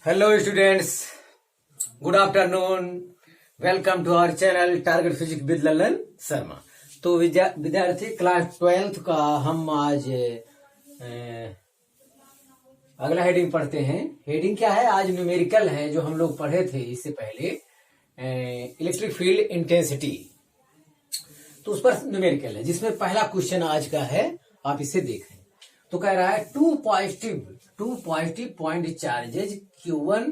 Hello students, good afternoon. Welcome to our channel target physics with Lalan Sharma. तो विद्यार्थी class 12th का हम आज अगला हेडिंग पढ़ते हैं। हेडिंग क्या है? आज न्यूमेरिकल है जो हम लोग पढ़े थे इससे पहले, इलेक्ट्रिक फील्ड इंटेंसिटी। तो उस पर न्यूमेरिकल है जिसमें पहला क्वेश्चन आज का है, आप इसे देखें। तो कह रहा है two positive point charges Q1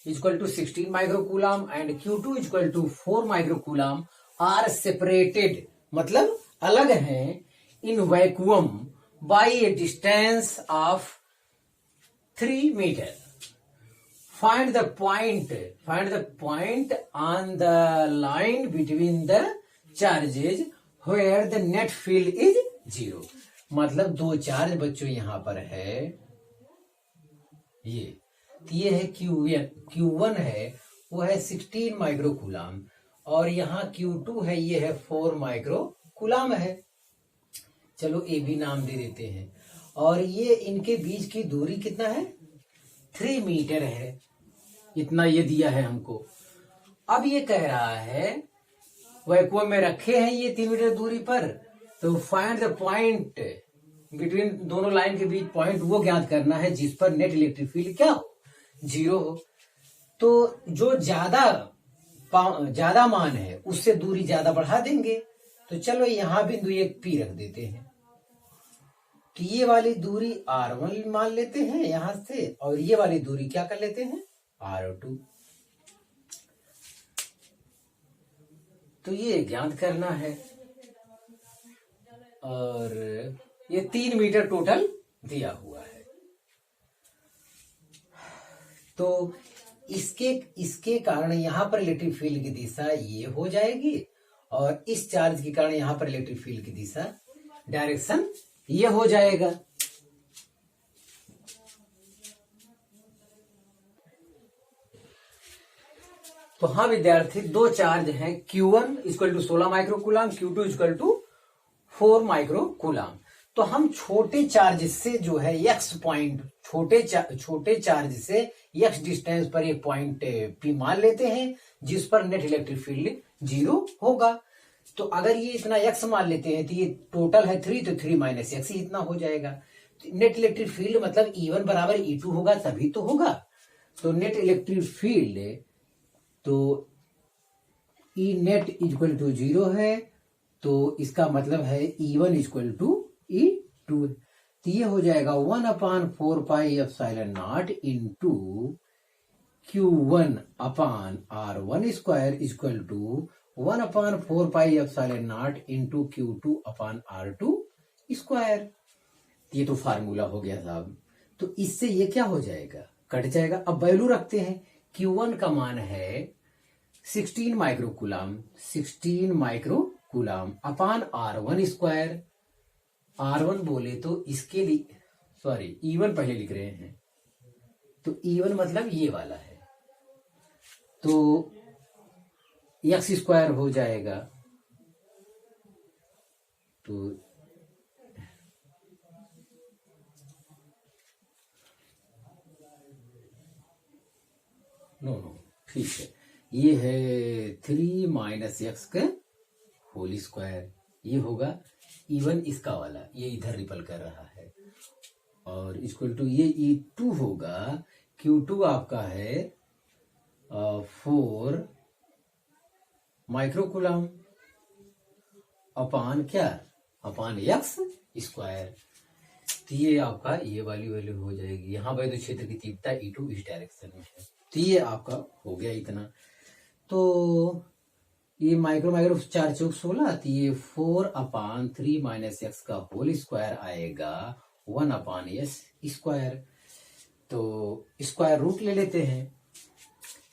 equal to 16 microcoulomb and Q2 equal to 4 microcoulomb are separated, मतलब अलग हैं in vacuum by a distance of 3 metre. Find the point on the line between the charges where the net field is 0। मतलब दो charge बच्चों यहां पर है, ये है Q1 है, वो है 16 माइक्रोकूलम, और यहाँ Q2 है, ये है 4 माइक्रोकूलम है। चलो ए भी नाम दे देते हैं। और ये इनके बीच की दूरी कितना है? 3 मीटर है। इतना ये दिया है हमको। अब ये कह रहा है वैक्यूम में रखे हैं ये 3 मीटर दूरी पर, तो फाइंड द पॉइंट बिटवीन दोनों लाइन के बीच पॉइंट वो ज्ञात करना है जिस पर नेट इलेक्ट्रिक फील्ड क्या हो? 0 हो। तो जो ज्यादा मान है उससे दूरी ज्यादा बढ़ा देंगे। तो चलो यहां बिंदु एक P रख देते हैं। तो ये वाली दूरी R1 मान लेते हैं यहां से, और ये वाली दूरी क्या कर लेते हैं? R2। तो ये ज्ञात करना है, और ये 3 मीटर टोटल दिया हुआ है। तो इसके कारण यहां पर इलेक्ट्रिक फील्ड की दिशा ये हो जाएगी, और इस चार्ज के कारण यहां पर इलेक्ट्रिक फील्ड की दिशा डायरेक्शन ये हो जाएगा। तो हाँ विद्यार्थी, दो चार्ज हैं, Q1 equal to 16 microcoulomb, Q2 equal to 4 microcoulomb. तो हम छोटे चार्ज से जो है x पॉइंट, छोटे चार्ज से x डिस्टेंस पर एक पॉइंट P मान लेते हैं जिस पर नेट इलेक्ट्रिक फील्ड 0 होगा। तो अगर ये इतना x मान लेते हैं तो ये टोटल है 3, तो 3 माइनस x ही इतना हो जाएगा। तो नेट इलेक्ट्रिक फील्ड मतलब E1 बराबर E2 होगा, तभी तो होगा। तो नेट इलेक्ट्रिक फील्ड, तो E नेट इक्वल टू 0 है, तो इसका मतलब है E1 इक्वल टू E2। तो ये हो जाएगा 1/4 pi epsilon naught into Q1 upon R1 square equal to 1/4 pi epsilon naught into Q2 upon R2 square. ये तो फार्मूला हो गया साहब। तो इससे ये क्या हो जाएगा? कट जाएगा। अब वैल्यू रखते हैं। Q1 का मान है 16 माइक्रोकूलम अपान R1 स्क्वायर। R1 बोले तो इसके लिए, सॉरी E1 पहले लिख रहे हैं, तो E1 मतलब ये वाला है, तो x स्क्वायर हो जाएगा। तो नो ठीक है, ये है 3 माइनस एक्स का होल स्क्वायर। ये होगा E1 इसका वाला, ये इधर रिपल कर रहा है, और इक्वल टू ये E2 होगा। Q2 आपका है 4 माइक्रोकूलम अपान क्या? अपान एक्स स्क्वायर। तो ये आपका ये वाली वैल्यू हो जाएगी। यहाँ वैद्युत क्षेत्र की तीव्रता E2 इस डायरेक्शन में है। तो ये आपका हो गया इतना। तो ये माइक्रो 4 चौक 16, तो ये 4/3 माइनस एक्स का होल स्क्वायर आएगा 1/s स्क्वायर। तो स्क्वायर रूट ले लेते हैं।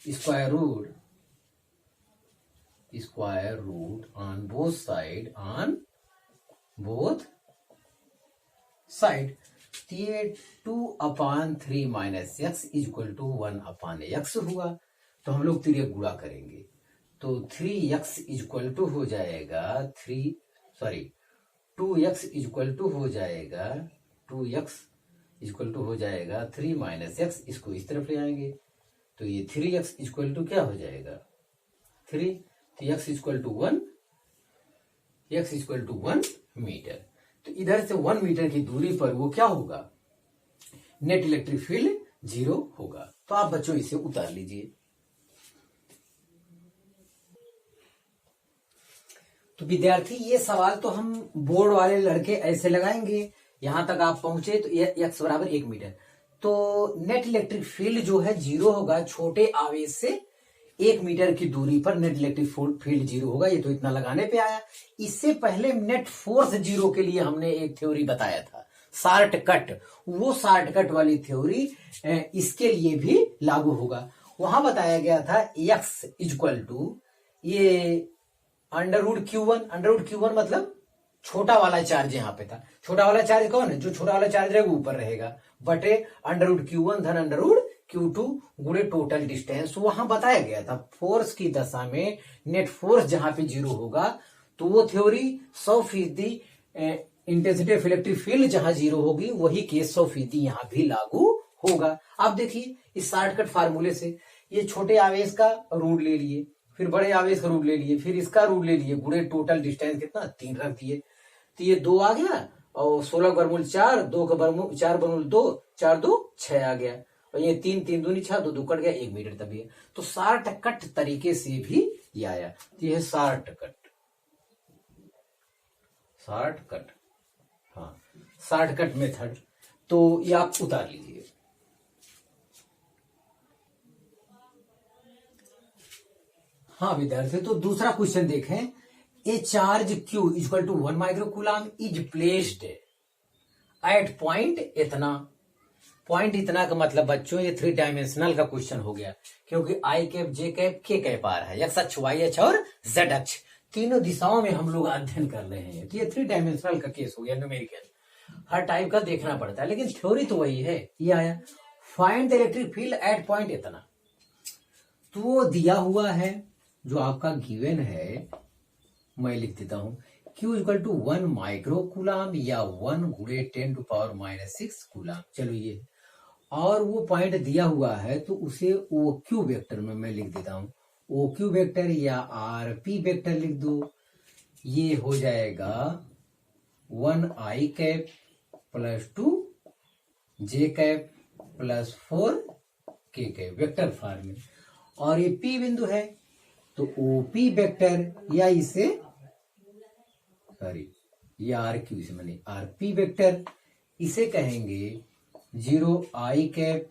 Square root on both side. तो ये 2/3 minus x equal to 1/x हुआ। तो हम लोग तिर्यक गुणा करेंगे, तो 3x इक्वल टू हो जाएगा 2x इक्वल टू हो जाएगा 2x इक्वल टू हो जाएगा 3 माइनस एक्स। इसको इस तरफ ले आएंगे तो ये 3x इक्वल टू क्या हो जाएगा 3, तो x equal to 1, x equal to 1 metre. तो इधर से 1 मीटर की दूरी पर वो क्या होगा, नेट इलेक्ट्रिक फील्ड 0 होगा। तो आप बच्चों इसे उतार लीजिए। तो विद्यार्थी ये सवाल तो हम बोर्ड वाले लड़के ऐसे लगाएंगे, यहां तक आप पहुंचे तो x बराबर 1 मीटर, तो नेट इलेक्ट्रिक फील्ड जो है 0 होगा, छोटे आवेश से 1 मीटर की दूरी पर नेट इलेक्ट्रिक फील्ड 0 होगा। ये तो इतना लगाने पे आया। इससे पहले नेट फोर्स 0 के लिए हमने एक थ्योरी बताया था, शार्ट कट। वो शार्ट कट वाली थ्योरी इसके लिए भी लागू होगा। वहां बताया गया था x इक्वल टू ये √Q1। √Q1 मतलब छोटा वाला चार्ज यहां पे था। छोटा वाला चार्ज कौन है, जो छोटा वाला चार्ज रहेगा ऊपर रहेगा, बटे √Q1 धन √Q2 गुणे टोटल डिस्टेंस। वहां बताया गया था फोर्स की दशा में नेट फोर्स जहां पे 0 होगा, तो वो theory 100% intensity of electric field जहां 0 होगी वही केस 100% यहां भी लागू होगा। आप देखिए इस शॉर्टकट फार्मूले से ये छोटे आवेश का रूट ले लिए, फिर बड़े आवेश का रूट ले लिए, फिर इसका रूट ले लिए, गुणे टोटल डिस्टेंस कितना 3 रख दिए, तो ये 2 आ गया, और 16 वर्गमूल 4, 2 का वर्गमूल 4 वर्गमूल 2, 4 2 6 आ गया, और ये 3 3 दूनी 6, 2 2 कट गया, 1 मीटर तभी है। तो शॉर्टकट तरीके से भी ये आया। तो ये है शॉर्टकट, शॉर्टकट, हाँ शॉर्टकट मेथड। तो ये आप उतार लीजिए। हाँ विद्यार्थी, तो दूसरा क्वेश्चन देखें। A charge Q equal to 1 microcoulomb is placed at point इतना। पॉइंट इतना का मतलब बच्चों ये 3 डायमेंशनल का क्वेश्चन हो गया, क्योंकि आई कैप जे कैप के कैप आ रहा है, एक्स अक्ष वाई अक्ष और जेड अक्ष तीनों दिशाओं में हम लोग अध्ययन कर रहे हैं। तो ये 3 डायमेंशनल का केस हो गया, न्यूमेरिकल हर टाइप का देखना पड़ता है, लेकिन थ्योरी तो वही है। ये आया find the electric field eight point इतना। तो वो दिया हुआ है जो आपका गिवन है, मैं लिख देता हूं Q इक्वल टू 1 माइक्रोकूलम या 1 गुणे 10⁻⁻6 कूलम। चलो ये, और वो पॉइंट दिया हुआ है तो उसे OQ वेक्टर में मैं लिख देता हूं। OQ वेक्टर या RP वेक्टर लिख दो। ये हो जाएगा 1i cap plus 2 j cap plus 4 k cap vector form में, और ये P बिंदु है तो OP वेक्टर या इसे ये RQ से मैंने RP वेक्टर, इसे कहेंगे 0i cap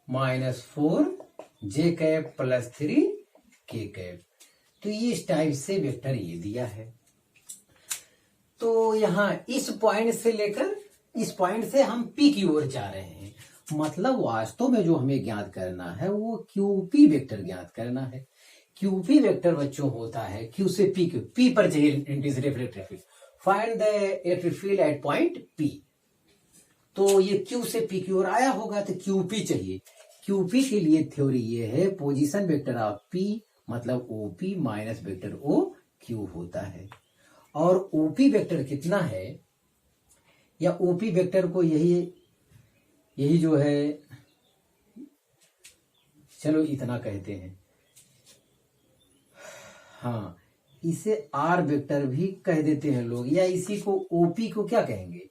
minus 4 j cap plus 3 k cap. तो ये इस टाइप से वेक्टर ये दिया है। तो यहां इस पॉइंट से लेकर इस पॉइंट से हम P की ओर जा रहे हैं, मतलब वास्तव में जो हमें ज्ञात करना है वो QP वेक्टर ज्ञात करना है। QP वेक्टर बच्चों होता है Q से P, P पर चाहिए intensity of electric field, find the electric field eight point P। तो ये Q से P की ओर आया होगा तो QP चाहिए। QP के लिए थ्योरी ये है पोजीशन वेक्टर ऑफ P मतलब OP माइनस वेक्टर OQ होता है, और OP वेक्टर कितना है, या OP वेक्टर को यही जो है, चलो इतना कहते हैं, हाँ इसे R वेक्टर भी कह देते हैं लोग, या इसी को OP को क्या कहेंगे,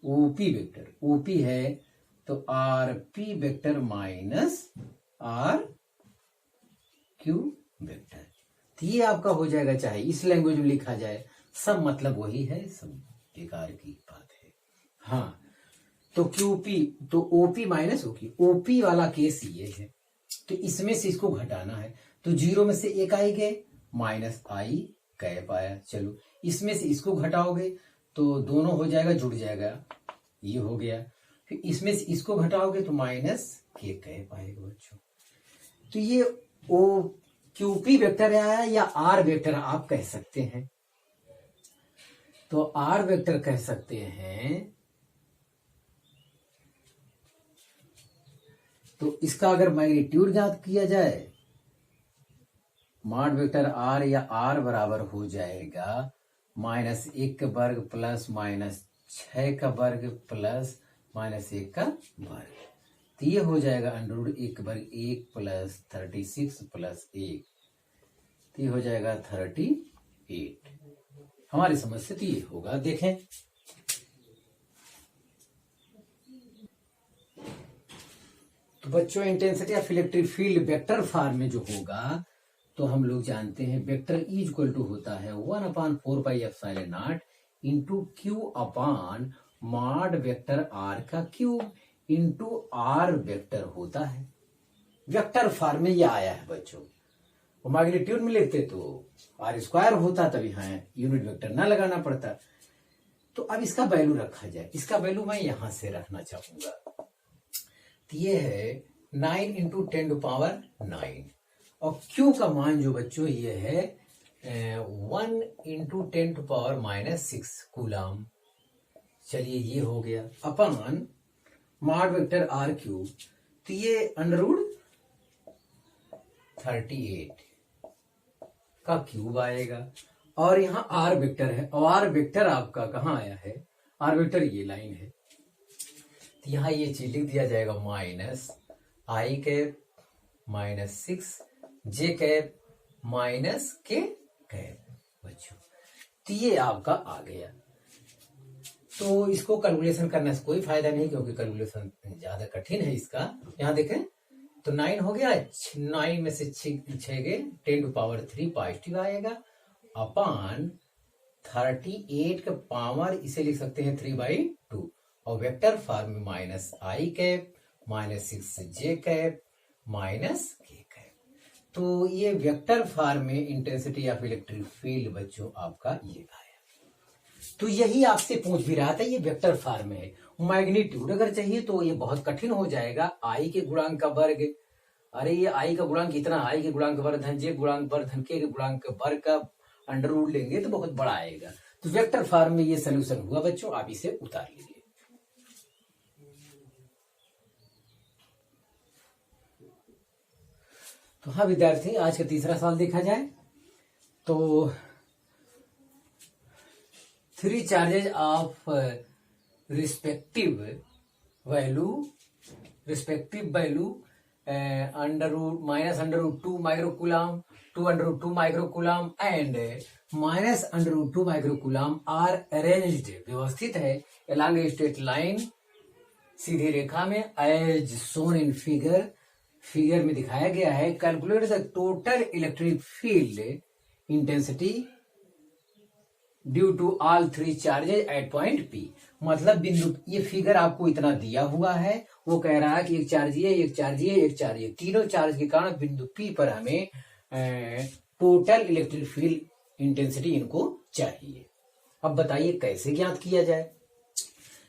OP वेक्टर। OP है तो RP vector minus RQ vector. तो ये आपका हो जाएगा, चाहे इस लैंग्वेज में लिखा जाए, सब मतलब वही है, सब बेकार की बात है। हाँ तो QP तो OP माइनस OP वाला केस ये है, तो इसमें से इसको घटाना है, तो 0 में से 1 आई गए माइनस आई कैप आया। चलो इसमें से इसको घटाओगे तो दोनों हो जाएगा, जुड़ जाएगा, ये हो गया। फिर इसमें से इसको घटाओगे तो माइनस के कैप आएगा बच्चों। तो ये QP वेक्टर आया या R वेक्टर आप कह सकते हैं। तो R वेक्टर कह सकते हैं, तो इसका अगर मैग्नीट्यूड ज्ञात किया जाए, मॉड वेक्टर R या R बराबर हो जाएगा -1 का वर्ग प्लस -6 का वर्ग प्लस -1 का वर्ग। तो ये हो जाएगा √1/1 प्लस 36 प्लस 1, तो ये हो जाएगा 38। हमारी समझ से तो ये होगा। देखें तो बच्चों intensity of electric field vector form में जो होगा तो हम लोग जानते हैं वेक्टर ई इक्वल टू होता है 1/4πε0 into Q upon mod vector R का क्यूब इंटू आर वेक्टर होता है। वेक्टर फॉर्म में ये आया है बच्चों। वो मैग्नीट्यूड में लिखते तो r² होता, तभी यहाँ यूनिट वेक्टर ना लगाना पड़ता। तो अब इसका वैल्यू रखा जाए। इसका वैल्यू मैं यहां से रखना चाहूंगा। तो ये है 9 × 10⁹ और Q का मान जो बच्चों ये है 1 × 10⁻⁻6 कूलम। चलिए ये हो गया upon mod vector R cube, तो ये √38 का क्यूब आएगा। और यहाँ आर वेक्टर है और आर वेक्टर आपका कहाँ आया है, आर वेक्टर ये लाइन है। तो यहाँ ये चीज लिख दिया जाएगा -i⁻6 j⁻k बच्चों। तो ये आपका आ गया। तो इसको कैलकुलेशन करने से कोई फायदा नहीं, क्योंकि कैलकुलेशन ज्यादा कठिन है इसका। यहाँ देखें तो 9 हो गया, 9 में से 6 गए, 10⁻³ पॉजिटिव आएगा अपान 38 का पावर इसे लिख सकते हैं 3/2 और वेक्टर फॉर्म में -i⁻6 j⁻k। तो ये वेक्टर फॉर्म में इंटेंसिटी ऑफ इलेक्ट्रिक फील्ड बच्चों आपका ये आया। तो यही आपसे पूछ भी रहा था, ये वेक्टर फॉर्म में है। मैग्नीट्यूड अगर चाहिए तो ये बहुत कठिन हो जाएगा। आई के गुणांक का वर्ग, अरे ये आई का गुणांक इतना, आई के गुणांक वर्ग धन जे गुणांक वर्ग धन के गुणांक वर्ग का अंडर लेंगे तो बहुत बड़ा आएगा। तो वेक्टर फॉर्म में ये सोल्यूशन हुआ बच्चों, आप इसे उतार लीजिए। तो हाँ विद्यार्थी, आज का तीसरा सवाल देखा जाए तो 3 charges of respective value -√2 microcoulomb, 2√2 microcoulomb and -√2 microcoulomb are arranged व्यवस्थित है along a straight लाइन सीधी रेखा में एज शोन इन फिगर में दिखाया गया है। Calculate the total electric field intensity due to all 3 charges at point P। मतलब बिंदु, ये फिगर आपको इतना दिया हुआ है, वो कह रहा है कि एक चार्ज ये, एक चार्ज ये, एक चार्ज ये, तीनों चार्ज के कारण बिंदु P पर हमें टोटल इलेक्ट्रिक फील्ड इंटेंसिटी इनको चाहिए। अब बताइए कैसे ज्ञात किया जाए।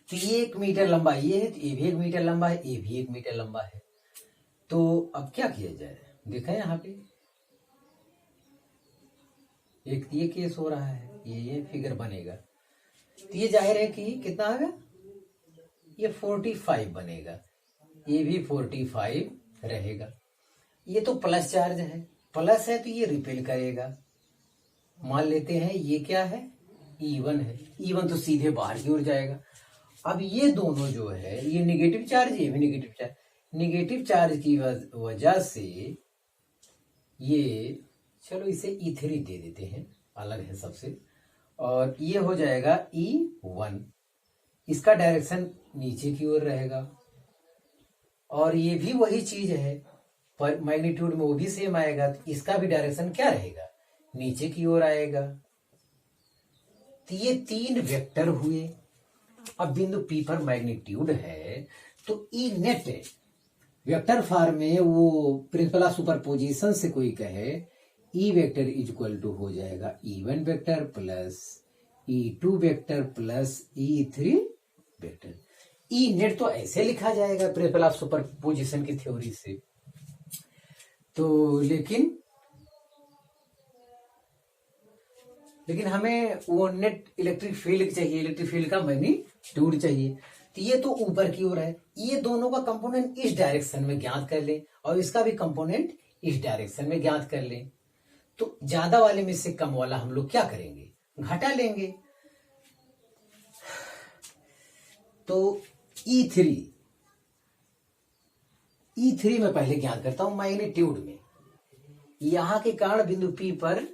तो ये 1 मीटर लंबा ये है, तो ये भी 1 मीटर लंबा है, ये भी 1 मीटर लंबा है। तो अब क्या किया जाए, देखा यहाँ पे एक ये केस हो रहा है, ये फिगर बनेगा। तो ये जाहिर है कि कितना आएगा, ये 45 बनेगा, ये भी 45 रहेगा। ये तो प्लस चार्ज है, प्लस है तो ये रिपेल करेगा। मान लेते हैं ये क्या है, E1 है, E1 तो सीधे बाहर की ओर जाएगा। अब ये दोनों जो है, ये निगेटिव चार्ज, ये भी निगेटिव चार्ज, निगेटिव चार्ज की वजह से ये, चलो इसे E3 दे देते हैं, अलग है सबसे। और ये हो जाएगा E1, इसका डायरेक्शन नीचे की ओर रहेगा। और ये भी वही चीज है, पर मैग्नीट्यूड में वो भी सेम आएगा, तो इसका भी डायरेक्शन क्या रहेगा, नीचे की ओर आएगा। तो ये 3 वेक्टर हुए। अब बिंदु P पर मैग्नीट्यूड है, तो ई नेट वेक्टर फॉर्म में वो प्रिंसिपल ऑफ सुपरपोजिशन से कोई कहे ई वेक्टर इक्वल टू हो जाएगा E1 vector plus E2 vector plus E3 vector. E net तो ऐसे लिखा जाएगा प्रिंसिपल ऑफ सुपरपोजिशन की थ्योरी से। तो लेकिन हमें वो नेट इलेक्ट्रिक फील्ड चाहिए, इलेक्ट्रिक फील्ड का मैग्नीट्यूड चाहिए। तो ये तो ऊपर की ओर है, ये दोनों का कंपोनेंट इस डायरेक्शन में ज्ञात कर लें और इसका भी कंपोनेंट इस डायरेक्शन में ज्ञात कर लें। तो ज्यादा वाले में से कम वाला हम लोग क्या करेंगे, घटा लेंगे। तो E3 E3 में पहले ज्ञात करता हूं मैग्नीट्यूड में। यहां के कारण बिंदु P पर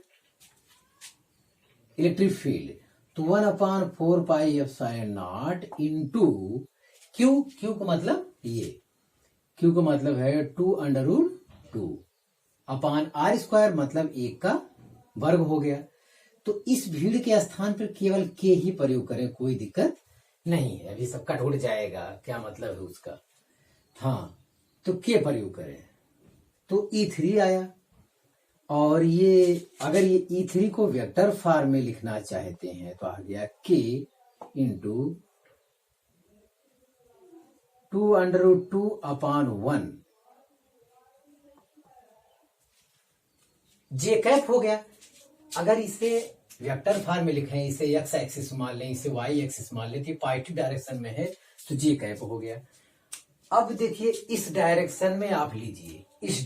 इलेक्ट्रिक फील्ड तो 1/4πε0 इंटू क्यू, क्यू का मतलब ये, क्यू का मतलब है 2√2 अपान r² मतलब 1 का वर्ग हो गया। तो इस भीड़ के स्थान पर केवल के ही प्रयोग करें, कोई दिक्कत नहीं है। अभी सब कट उड़ जाएगा क्या मतलब है उसका। हाँ, तो के प्रयोग करें तो E3 आया। और ये अगर ये E3 को वेक्टर फॉर्म में लिखना चाहते हैं तो आ गया k इंटू 2√2 अपान 1 जे कैप हो गया। अगर इसे वेक्टर फॉर्म में लिखें, इसे x एक्सिस मान लें, इसे y एक्सिस मान लें, तो पॉजिटिव डायरेक्शन में है तो जे कैप हो गया। अब देखिए इस डायरेक्शन में आप लीजिए, इस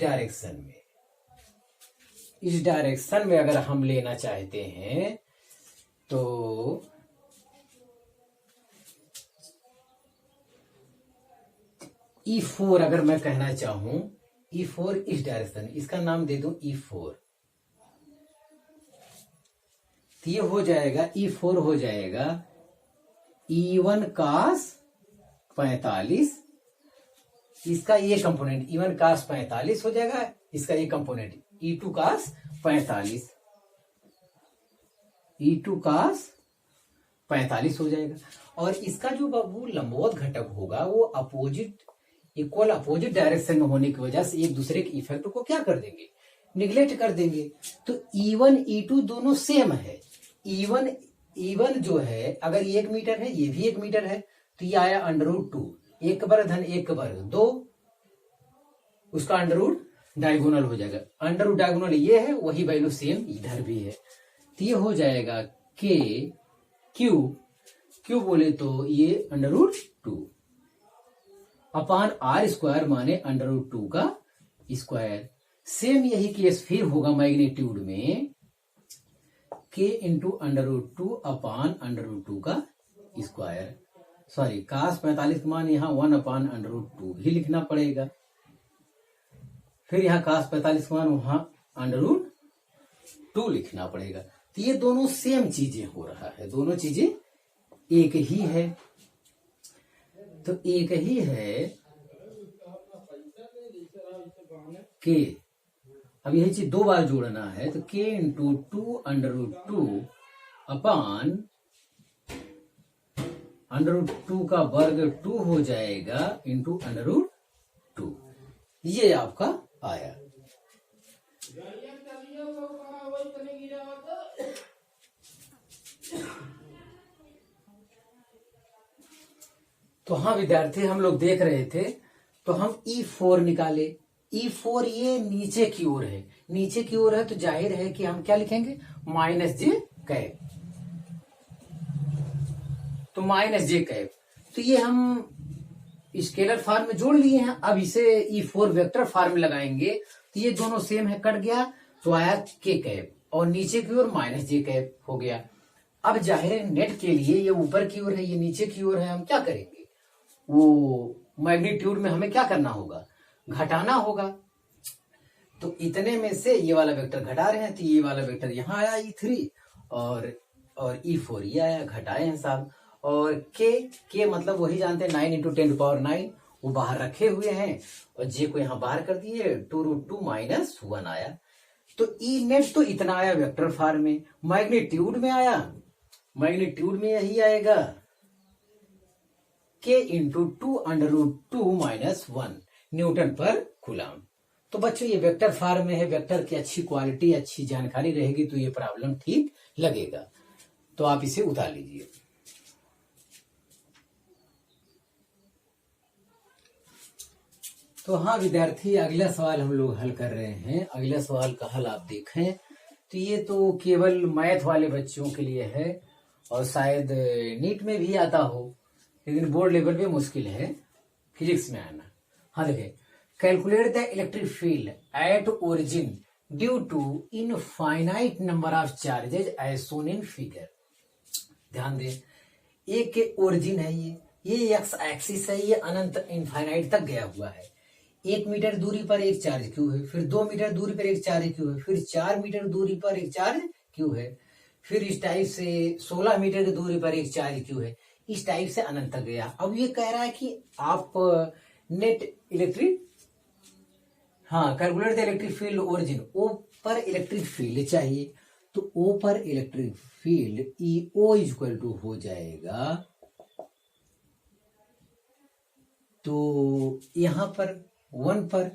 डायरेक्शन में अगर हम लेना चाहते हैं तो E4 अगर मैं कहना चाहूं, E4 इस डायरेक्शन, इसका नाम दे दूं E4, तो ये हो जाएगा E4 हो जाएगा E1 cos 45, इसका ये कंपोनेंट E1 cos 45 हो जाएगा, इसका ये component E2 cos 45, E2 cos 45 हो जाएगा। और इसका जो बाबू लंबवत घटक होगा वो इक्वल अपोजिट डायरेक्शन में होने की वजह से एक दूसरे के इफेक्ट को क्या कर देंगे, निगलेक्ट कर देंगे। तो E1 E2 दोनों सेम है। E1 जो है अगर 1 मीटर है, ये भी 1 मीटर है, तो ये आया √2, 1 वर्ग धन 1 वर्ग 2, उसका अंडररूट डायगोनल हो जाएगा। अंडररूट डायगोनल ये है, वही वैल्यू सेम इधर भी है, तो ये हो जाएगा k क्यू बोले तो ये √2 अपान r² माने √2 का स्क्वायर। सेम यही केस फिर होगा मैग्नीट्यूड में, k इंटू √2 अपान √2 का स्क्वायर। सॉरी, cos 45 का मान यहाँ 1 अपान √2 भी लिखना पड़ेगा। फिर यहाँ cos 45 का मान वहां √2 लिखना पड़ेगा। तो ये दोनों सेम चीजें हो रहा है, दोनों चीजें एक ही है। तो एक ही है के, अब यही चीज 2 बार जोड़ना है, तो k इंटू 2√2 अपान √2 का वर्ग 2 हो जाएगा इंटू √2, ये आपका आया। तो हाँ विद्यार्थी, हम लोग देख रहे थे तो हम E4 निकाले। E4 ये नीचे की ओर है, नीचे की ओर है तो जाहिर है कि हम क्या लिखेंगे, -j कैप। तो -j कैप, तो ये हम स्केलर फॉर्म में जोड़ लिए हैं। अब इसे E4 वेक्टर फॉर्म में लगाएंगे तो ये दोनों सेम है, कट गया तो आया k कैप और नीचे की ओर -j कैप हो गया। अब जाहिर है नेट के लिए ये ऊपर की ओर है, ये नीचे की ओर है, हम क्या करेंगे, वो मैग्नीट्यूड में हमें क्या करना होगा, घटाना होगा। तो इतने में से ये वाला वेक्टर घटा रहे हैं, तो ये वाला वेक्टर यहाँ आया E3 और E4 ये आया, घटाए हैं साहब। और के मतलब वही जानते हैं 9 इंटू 10⁹, वो बाहर रखे हुए हैं और जे को यहाँ बाहर कर दिए, 2√2 - 1 आया। तो ई नेट तो इतना आया वेक्टर फॉर्म में। मैग्नीट्यूड में आया, मैग्नीट्यूड में यही आएगा k इंटू 2√2 - 1 न्यूटन पर कूलम। तो बच्चों ये वेक्टर फॉर्म में है, वेक्टर की अच्छी क्वालिटी, अच्छी जानकारी रहेगी तो ये प्रॉब्लम ठीक लगेगा। तो आप इसे उतार लीजिए। तो हाँ विद्यार्थी, अगला सवाल हम लोग हल कर रहे हैं। अगला सवाल का हल आप देखें तो ये तो केवल मैथ वाले बच्चों के लिए है और शायद नीट में भी आता हो, लेकिन बोर्ड लेवल पे मुश्किल है फिजिक्स में आना। हाँ देखिए, calculate the electric field at origin due to infinite number of charges as shown in figure. ध्यान दें, एक के ओरिजिन है, ये एक्स एक्सिस है, ये अनंत इनफाइनाइट तक गया हुआ है। 1 मीटर दूरी पर एक चार्ज क्यू है, फिर 2 मीटर दूरी पर एक चार्ज क्यू है, फिर 4 मीटर दूरी पर एक चार्ज क्यू है, फिर इस टाइप से 16 मीटर की दूरी पर एक चार्ज क्यू है, इस टाइप से अनंत तक गया। अब ये कह रहा है कि आप net electric calculate the electric field origin, O पर इलेक्ट्रिक फील्ड चाहिए। तो ओ पर electric field EO equal to हो जाएगा, तो यहां पर 1 पर,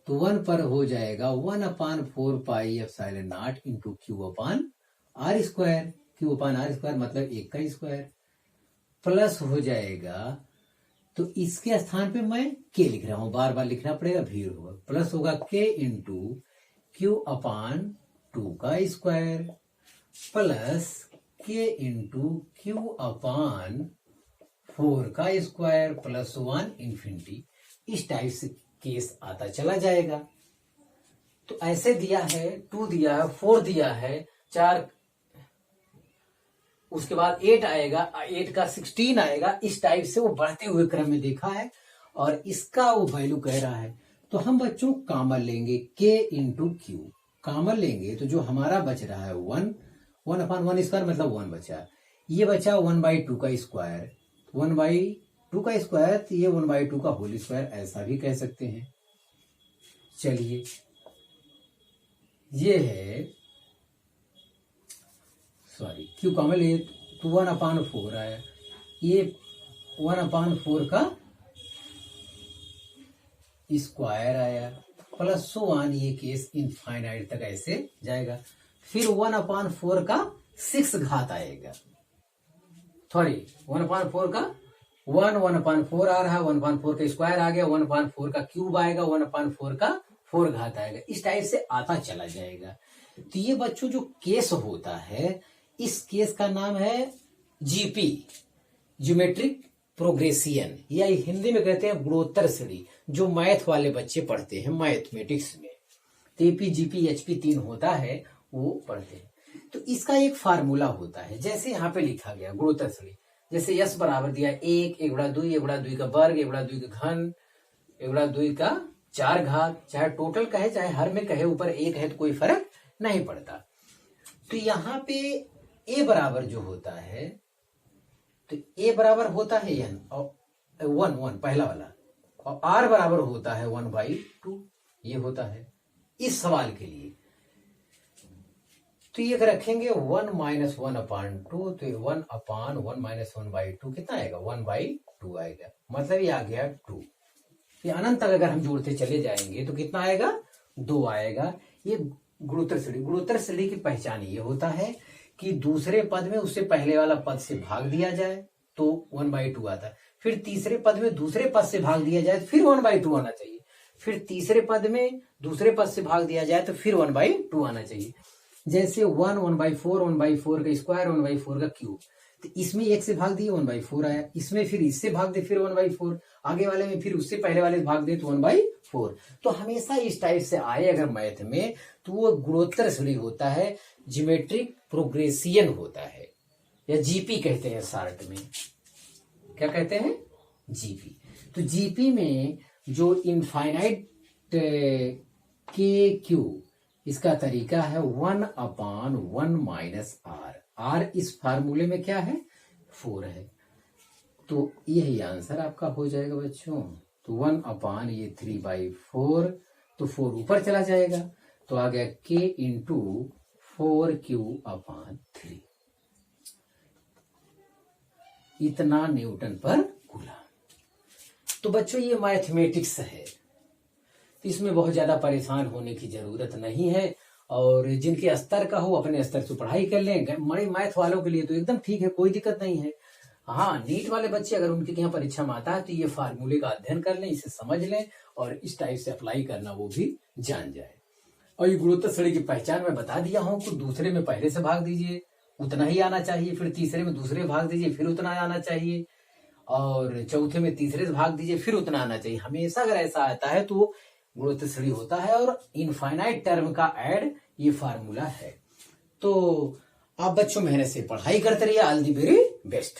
तो 1 पर हो जाएगा 1/4 pi epsilon naught into Q/R²। Q/R² मतलब 1 का स्क्वायर, प्लस हो जाएगा, तो इसके स्थान पे मैं K लिख रहा हूं, बार बार लिखना पड़ेगा, भीड़ होगा, प्लस होगा K इंटू Q/2 का square plus K into Q/4 का स्क्वायर प्लस 1 इंफिनिटी। इस टाइप से केस आता चला जाएगा। तो ऐसे दिया है, 2 दिया है, 4 दिया है, 4, उसके बाद 8 आएगा, 8 का 16 आएगा, इस टाइप से वो बढ़ते हुए क्रम में देखा है और इसका वो वैल्यू कह रहा है। तो हम बच्चों कॉमन लेंगे K इंटू Q, कॉमन लेंगे तो जो हमारा बच रहा है 1/1² मतलब 1 बचा, ये बचा 1/2 का स्क्वायर, 1/2 का स्क्वायर, तो ये 1/2 का होल स्क्वायर, ऐसा भी कह सकते हैं। चलिए ये है, सॉरी Q कॉमन ले तो 1/4 आया, ये 1/4 का स्क्वायर आया प्लस 1, ये केस इनफाइनाइट तक ऐसे जाएगा। फिर 1/4 का 6 घात आएगा, सॉरी 1/4 का 1/4 आ रहा है, 1/4 का स्क्वायर आ गया, 1/4 का क्यूब आएगा, 1/4 का 4 घात आएगा, इस टाइप से आता चला जाएगा। तो ये बच्चों जो केस होता है, इस केस का नाम है GP, ज्योमेट्रिक प्रोग्रेसियन, या हिंदी में कहते हैं गुणोत्तर श्रेणी, जो मैथ वाले बच्चे पढ़ते हैं मैथमेटिक्स में। AP, GP, HP 3 होता है, वो पढ़ते हैं। तो इसका एक फार्मूला होता है, जैसे यहाँ पे लिखा गया गुणोत्तर श्रेणी, जैसे S बराबर दिया 1, 1/2, 1/2 का वर्ग, 1/2 का घन, 1/2 का 4 घात, चाहे टोटल कहे चाहे हर में कहे, ऊपर 1 है तो कोई फर्क नहीं पड़ता। तो यहाँ पे A बराबर जो होता है, तो A बराबर होता है n और 1 पहला वाला, और R बराबर होता है 1/2, ये होता है इस सवाल के लिए। तो ये रखेंगे 1 - 1/2, तो 1/1 - 1/2 कितना आएगा, 1/2 आएगा, मतलब ये आ गया 2। ये अनंत तक अगर हम जोड़ते चले जाएंगे तो कितना आएगा, 2 आएगा। ये गुणोत्तर श्रेणी की पहचान ये होता है कि दूसरे पद में उससे पहले वाला पद से भाग दिया जाए तो 1/2 आता है, फिर तीसरे पद में दूसरे पद से भाग दिया जाए तो फिर 1/2 आना चाहिए, फिर तीसरे पद में दूसरे पद से भाग दिया जाए तो फिर 1/2 आना चाहिए। जैसे 1/4, 1/4 का स्क्वायर, 1/4 का क्यूब, तो इसमें 1 से भाग दिए 1/4 आया, इसमें फिर इससे भाग दे फिर 1/4, आगे वाले में फिर उससे पहले वाले भाग दे तो 1/4। तो हमेशा इस टाइप से आए अगर मैथ में, तो वो गुणोत्तर श्रेणी होता है, ज्योमेट्रिक प्रोग्रेसियन होता है, या GP कहते हैं शॉर्ट में। क्या कहते हैं, GP। तो GP में जो इनफाइनाइट KQ, इसका तरीका है 1/1 - R। R इस फार्मूले में क्या है, 4 है, तो यही आंसर आपका हो जाएगा बच्चों। तो 1/ये 3/4, तो 4 ऊपर चला जाएगा, तो आ गया K इंटू 4Q/3, इतना न्यूटन पर कूलम। तो बच्चों ये मैथमेटिक्स है, तो इसमें बहुत ज्यादा परेशान होने की जरूरत नहीं है, और जिनके स्तर का हो अपने स्तर से पढ़ाई कर लें। बड़े मैथ वालों के लिए तो एकदम ठीक है, कोई दिक्कत नहीं है। हाँ, नीट वाले बच्चे अगर उनके यहाँ परीक्षा में आता है तो ये फार्मूले का अध्ययन कर लें, इसे समझ लें और इस टाइप से अप्लाई करना वो भी जान जाए। और ये गुणोत्तर श्रेणी की पहचान मैं बता दिया हूं कि दूसरे में पहले से भाग दीजिए, उतना ही आना चाहिए, फिर तीसरे में दूसरे भाग दीजिए, फिर उतना आना चाहिए, और चौथे में तीसरे से भाग दीजिए, फिर उतना आना चाहिए। हमेशा अगर ऐसा आता है तो गुणोत्तर श्रेणी होता है, और इनफाइनाइट टर्म का ऐड ये फार्मूला है। तो आप बच्चों मेहनत से पढ़ाई करते रहिए। All the very best.